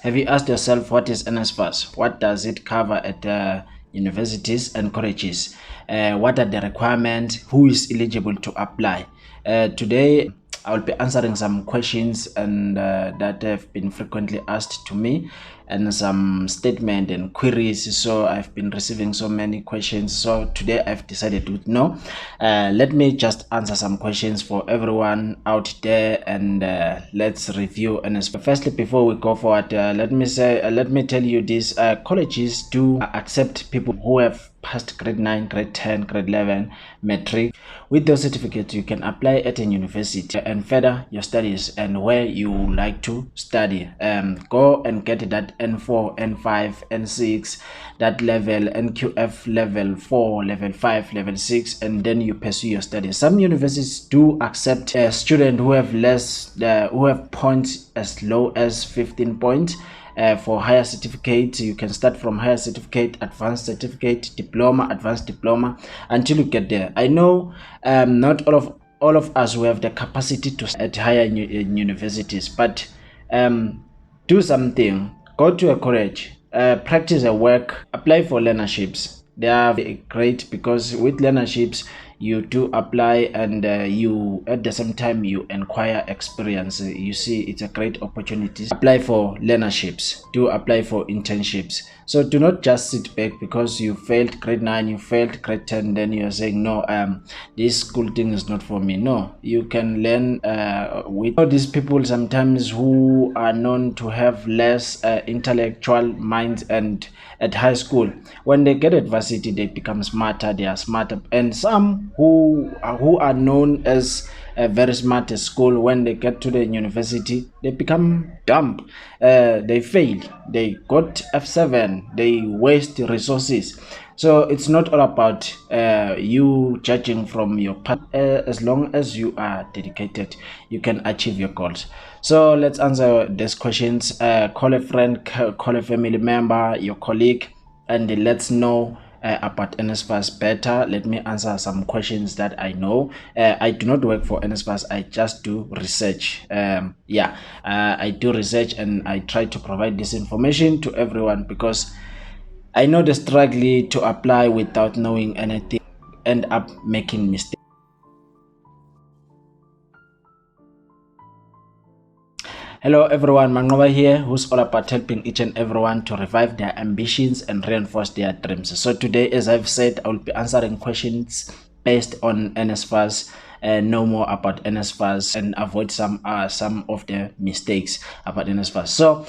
Have you asked yourself, what is NSFAS? What does it cover at universities and colleges? What are the requirements? Who is eligible to apply? Today, I will be answering some questions and that have been frequently asked to me, and some statement and queries. So I've been receiving so many questions. So today I've decided to know. Let me just answer some questions for everyone out there, and let's review. And firstly, before we go forward, let me tell you this: colleges do accept people who have passed grade 9, grade 10, grade 11, matric. With those certificates, you can apply at a university and further your studies and where you like to study. Go and get that N4, N5, N6, that level, NQF level 4, level 5, level 6, and then you pursue your studies. Some universities do accept a student who have who have points as low as 15 points. For higher certificate, you can start from higher certificate, advanced certificate, diploma, advanced diploma, until you get there. I know not all of us will have the capacity to at higher universities, but do something. Go to a college, practice a work, apply for learnerships. They are great because with learnerships you do apply, and you at the same time you acquire experience. You see, it's a great opportunity. Apply for learnerships, do apply for internships. So do not just sit back because you failed grade 9, you failed grade 10, then you're saying no, this school thing is not for me. No, you can learn with all these people sometimes who are known to have less intellectual minds, and at high school, when they get at varsity, they become smarter. They are smarter, and some who are known as very smart at school, when they get to the university, they become dumb. They fail. They got F7. They waste resources. So it's not all about you judging from your past. As long as you are dedicated, you can achieve your goals. So let's answer these questions. Call a friend, call a family member, your colleague, and let's know about NSFAS better. Let me answer some questions that I know. I do not work for NSFAS. I just do research. I do research, and I try to provide this information to everyone because I know the struggle to apply without knowing anything, end up making mistakes. Hello everyone, Mangoba here, who's all about helping each and everyone to revive their ambitions and reinforce their dreams. So today, as I've said, I will be answering questions based on NSFAS, know more about NSFAS, and avoid some of the mistakes about NSFAS. So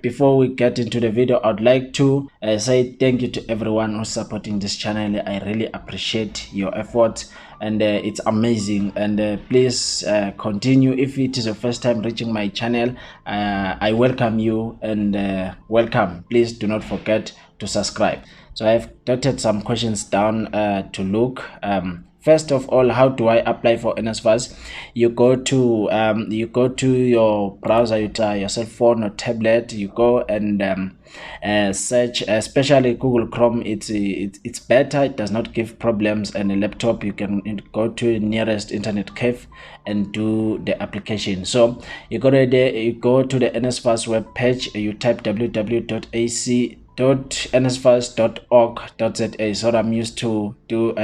before we get into the video, I'd like to say thank you to everyone who's supporting this channel. I really appreciate your efforts, and it's amazing. And please continue. If it is your first time reaching my channel, I welcome you, and welcome. Please do not forget to subscribe. So I've jotted some questions down to look. First of all, how do I apply for NSFAS? You go to your browser, your cell phone or tablet. You go and search, especially Google Chrome. It's better. It does not give problems. And a laptop, you can go to the nearest internet cafe and do the application. So you go to the NSFAS web page. You type www.ac.nsfas.org.za. So I'm used to do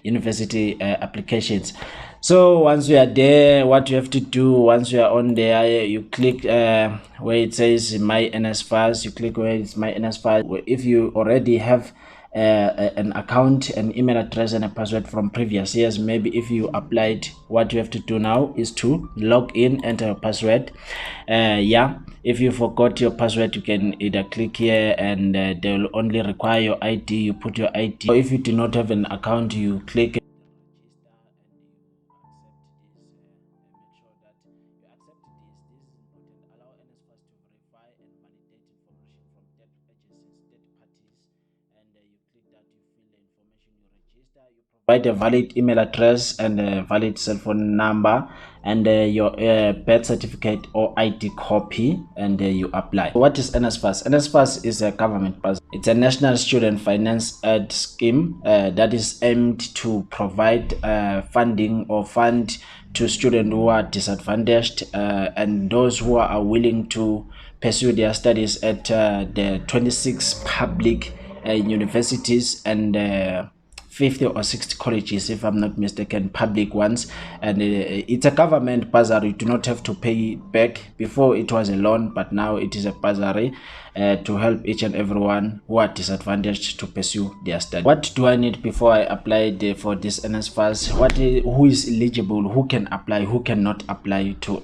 university applications. So once you are there, what you have to do, once you are on there, you click where it says my NSFAS. You click where it's my NSFAS. If you already have an account, an email address, and a password from previous years, maybe if you applied, what you have to do now is to log in, enter your password. If you forgot your password, you can either click here, and they will only require your ID. You put your ID. Or if you do not have an account, you click provide a valid email address and a valid cell phone number, and your birth certificate or ID copy, and you apply. What is NSFAS? NSFAS is a government pass. It's a national student finance aid scheme that is aimed to provide funding or fund to students who are disadvantaged and those who are willing to pursue their studies at the 26 public universities and 50 or 60 colleges, if I'm not mistaken, public ones. And it's a government bursary. You do not have to pay back. Before it was a loan, but now it is a bursary to help each and everyone who are disadvantaged to pursue their study. What do I need before I apply for this NSFAS? Who is eligible? Who can apply? Who cannot apply to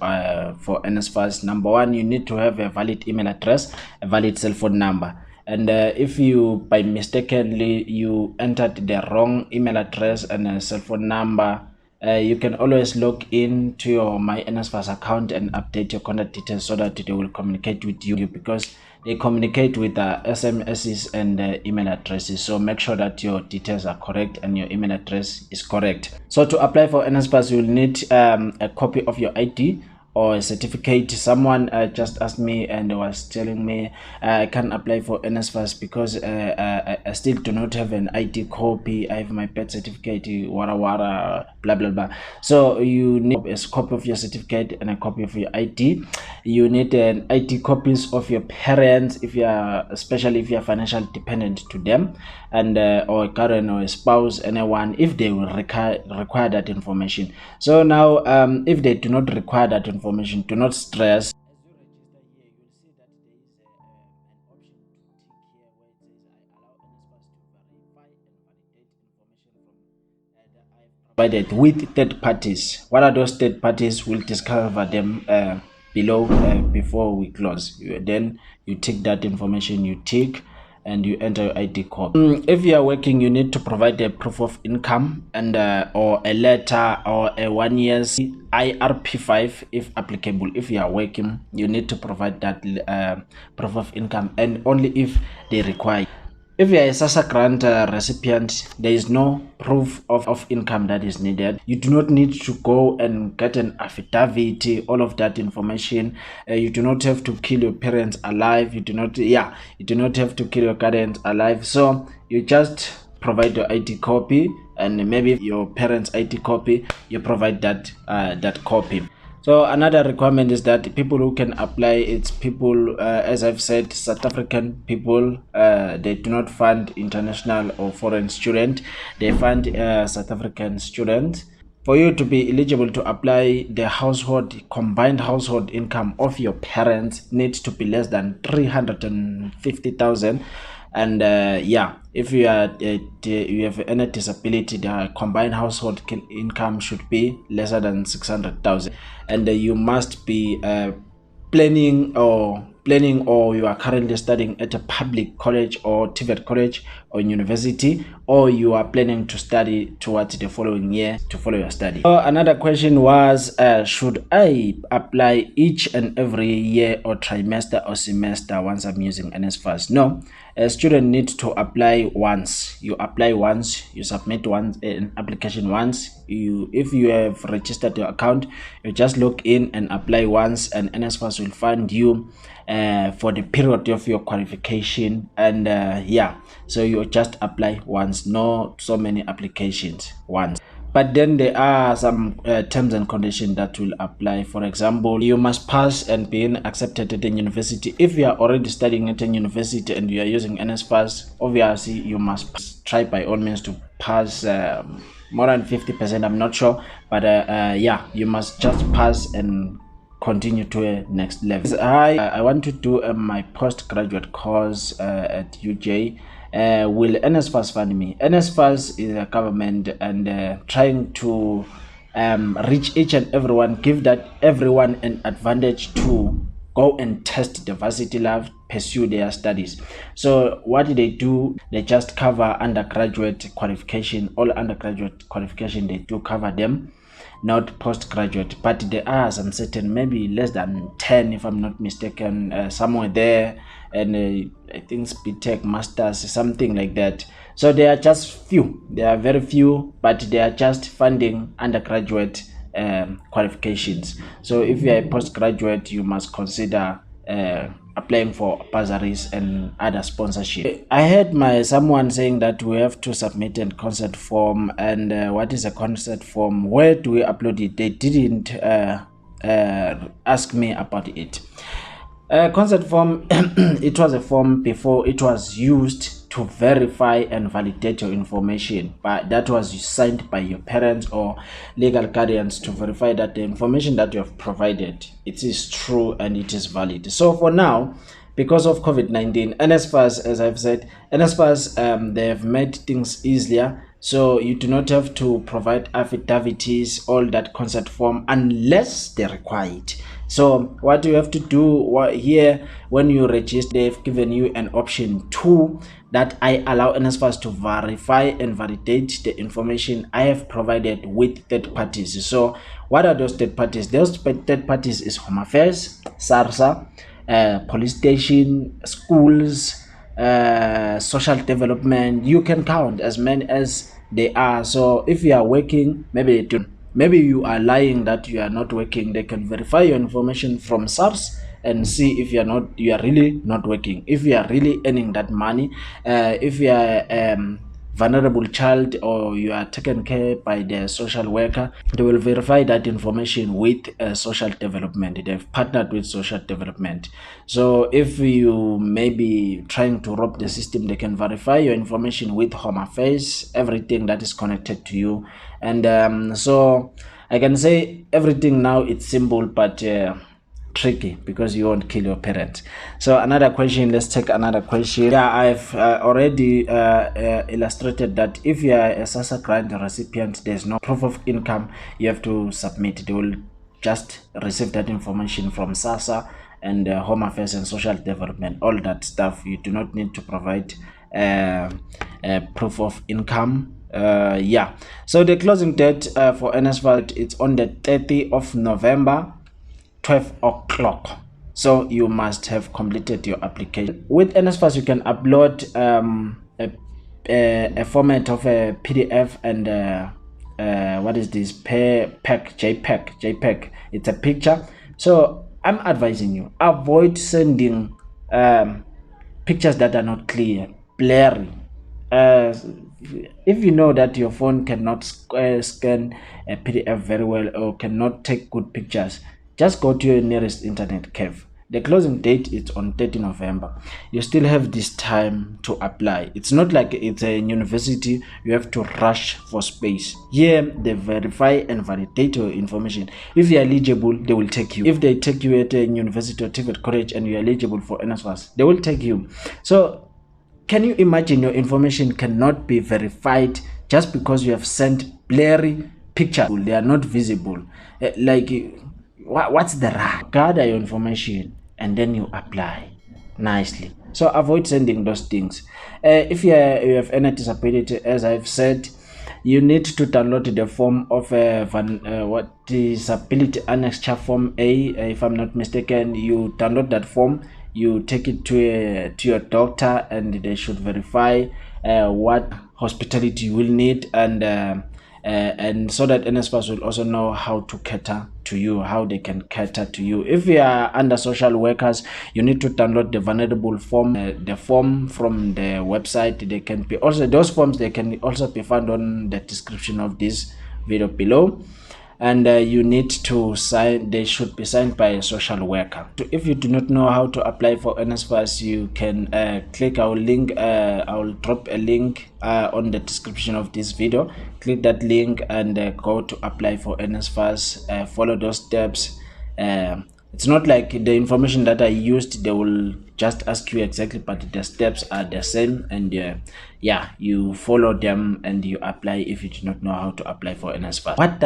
for NSFAS? Number one, you need to have a valid email address, a valid cell phone number. And if you by mistakenly you entered the wrong email address and a cell phone number, you can always log in to your My NSFAS account and update your contact details so that they will communicate with you, because they communicate with SMSs and email addresses. So make sure that your details are correct and your email address is correct. So to apply for NSFAS, you will need a copy of your ID or a certificate. Someone just asked me and was telling me I can't apply for NSFAS because I still do not have an ID copy. I have my birth certificate, wara wara, blah blah blah. So you need a copy of your certificate and a copy of your ID. You need an ID copies of your parents, if you are, especially if you are financially dependent to them, and or a current or a spouse, anyone, if they will require that information. So now if they do not require that information, do not stress. Provided with third parties. What are those third parties? We'll discover them below before we close. Then you take that information, you tick, and you enter your ID copy. If you are working, you need to provide a proof of income and or a letter or a 1 year's IRP5 if applicable. If you are working, you need to provide that proof of income, and only if they require. If you are a SASSA grant recipient, there is no proof of income that is needed. You do not need to go and get an affidavit, all of that information. You do not have to kill your parents alive. You do not have to kill your parents alive. So you just provide your ID copy, and maybe your parents' ID copy, you provide that copy. So another requirement is that people who can apply, it's people, as I've said, South African people. They do not fund international or foreign student. They fund South African students. For you to be eligible to apply, the combined household income of your parents needs to be less than 350,000. And if you have any disability, the combined household income should be lesser than 600,000, and you must be planning or you are currently studying at a public college or TVET college or university, or you are planning to study towards the following year to follow your study. So another question was, should I apply each and every year or trimester or semester once I'm using NSFAS? No. A student needs to apply once. You apply once, you submit an application once. If you have registered your account, you just log in and apply once, and NSFAS will fund you for the period of your qualification. And so you just apply once, not so many applications once. But then there are some terms and conditions that will apply. For example, you must pass and be accepted at a university. If you are already studying at a university and you are using NSFAS, obviously you must try by all means to pass more than 50%. I'm not sure, but you must just pass and continue to a next level. I want to do my postgraduate course at UJ. Will NSFAS fund me? NSFAS is a government and trying to reach each and everyone, give that everyone an advantage to go and test the varsity life, pursue their studies. So what they do, they just cover undergraduate qualification. All undergraduate qualification, they do cover them, not postgraduate. But there are some certain, maybe less than 10 if I'm not mistaken, somewhere there, and I think BTech masters, something like that. So they are just few, they are very few, but they are just funding undergraduate qualifications. So if you are a postgraduate, you must consider applying for bursaries and other sponsorship. I heard someone saying that we have to submit a consent form, and what is a consent form? Where do we upload it? They didn't ask me about it. Consent form, it was a form before it was used to verify and validate your information, but that was signed by your parents or legal guardians to verify that the information that you have provided, it is true and it is valid. So for now, because of COVID-19, NSFAS, as I've said, NSFAS, they have made things easier. So you do not have to provide affidavits, all that consent form, unless they require it. So what you have to do here, when you register, they've given you an option 2 that I allow NSFAS to verify and validate the information I have provided with third parties. So what are those third parties? Those third parties is Home Affairs, SARSA, police station, schools, social development. You can count as many as they are. So if you are working, maybe you are lying that you are not working, they can verify your information from SARS and see if you are really not working, if you are really earning that money, if you are vulnerable child or you are taken care by the social worker, they will verify that information with social development. They've partnered with social development. So if you may be trying to rob the system, they can verify your information with Home Affairs, everything that is connected to you. And so I can say everything now, it's simple, but tricky because you won't kill your parents. So another question, let's take another question. Yeah, I've already illustrated that if you are a SASSA grant recipient, there's no proof of income you have to submit. They will just receive that information from SASSA and Home Affairs and Social Development, all that stuff. You do not need to provide proof of income. Yeah, so the closing date for NSFAS, it's on the 30th of November, 12 o'clock. So you must have completed your application. With NSFAS, you can upload a format of a PDF and what is this, JPEG. It's a picture. So I'm advising you, avoid sending pictures that are not clear, blurry. If you know that your phone cannot scan a PDF very well or cannot take good pictures, just go to your nearest internet cafe. The closing date is on 30 November. You still have this time to apply. It's not like it's a university, you have to rush for space. Here, they verify and validate your information. If you are eligible, they will take you. If they take you at a university or TVET college and you are eligible for NSFAS, they will take you. So can you imagine your information cannot be verified just because you have sent blurry pictures? They are not visible. What's the rush? Gather your information and then you apply nicely. So avoid sending those things. If you have any disability, as I've said, you need to download the form of disability annexure form A. If I'm not mistaken, you download that form, you take it to your doctor, and they should verify what hospitality you will need, and so that NSFAS will also know how to cater to you, how they can cater to you. If you are under social workers, you need to download the vulnerable form, the form from the website. They can be also, those forms, they can also be found on the description of this video below. And you need to sign, they should be signed by a social worker. If you do not know how to apply for NSFAS, you can click our link. I will drop a link on the description of this video. Click that link and go to apply for NSFAS. Follow those steps. It's not like the information that I used, they will just ask you exactly, but the steps are the same, and yeah, you follow them and you apply if you do not know how to apply for NSFAS. What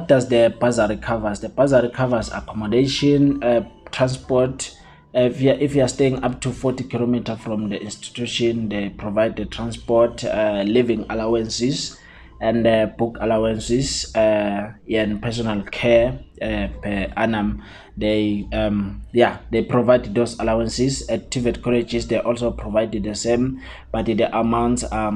does the bursary covers? The bursary covers accommodation, transport. If you are staying up to 40 kilometers from the institution, they provide the transport, living allowances, and book allowances, and personal care per annum. They provide those allowances. At TVET colleges, they also provide the same, but the amounts are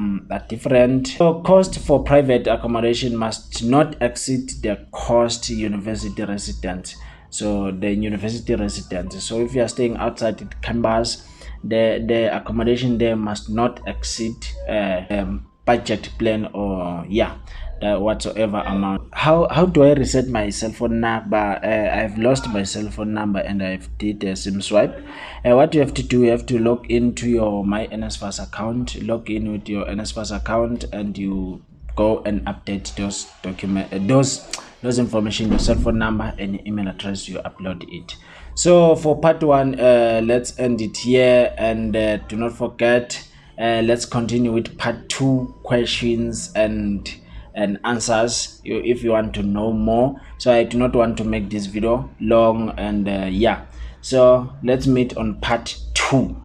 different. So cost for private accommodation must not exceed the cost university residents. So the university residents, so if you are staying outside the campus, the accommodation there must not exceed budget plan, or whatsoever amount. How do I reset my cell phone number? I've lost my cell phone number and I've did a SIM swipe. What you have to do, you have to log into your my NSFAS account, log in with your NSFAS account, and you go and update those those information, your cell phone number and email address. You upload it. So for part one, let's end it here, and do not forget, let's continue with part two, questions and answers, if you want to know more. So I do not want to make this video long, and yeah, so let's meet on part two.